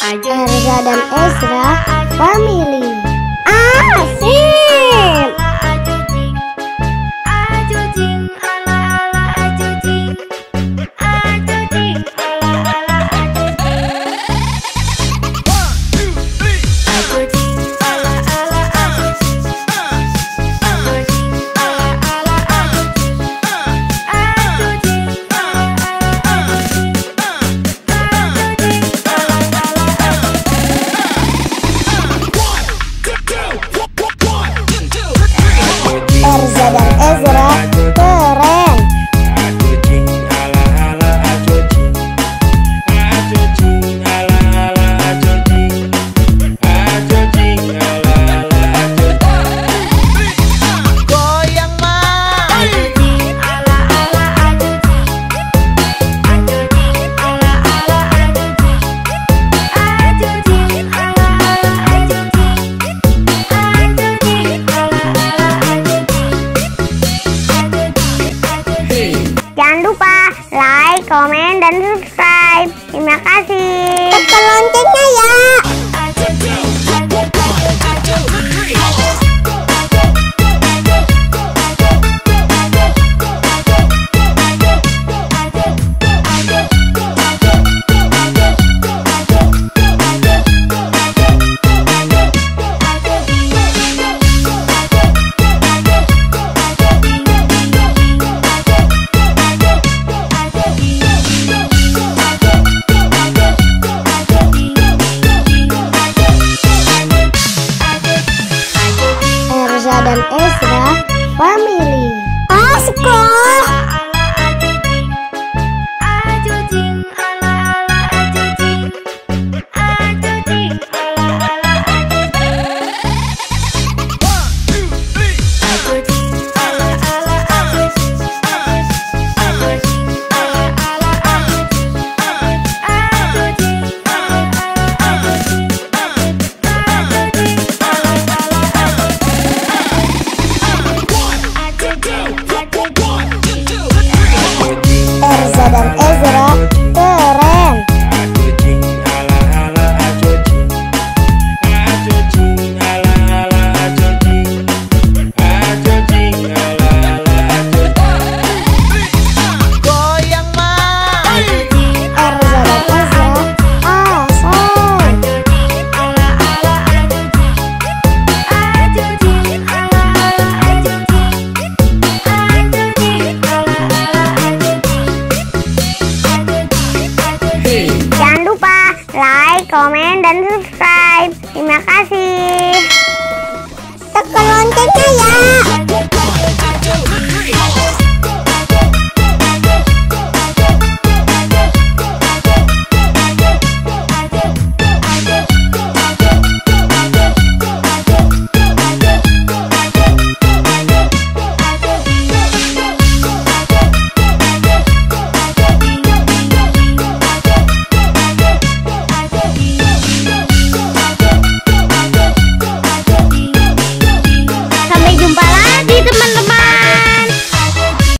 Erza dan Ezra Family. Asik. Erza dan Ezra keren. Goyang mas. Jangan lupa like, komen, dan subscribe. Terima kasih. Tekan loncengnya ya. Erza dan Ezra Family. Sekolah. Erza dan Ezra keren. Goyang mas. Erza dan Ezra asik. Jangan lupa like, komen, dan subscribe. Terima kasih. Tekan loncengnya ya.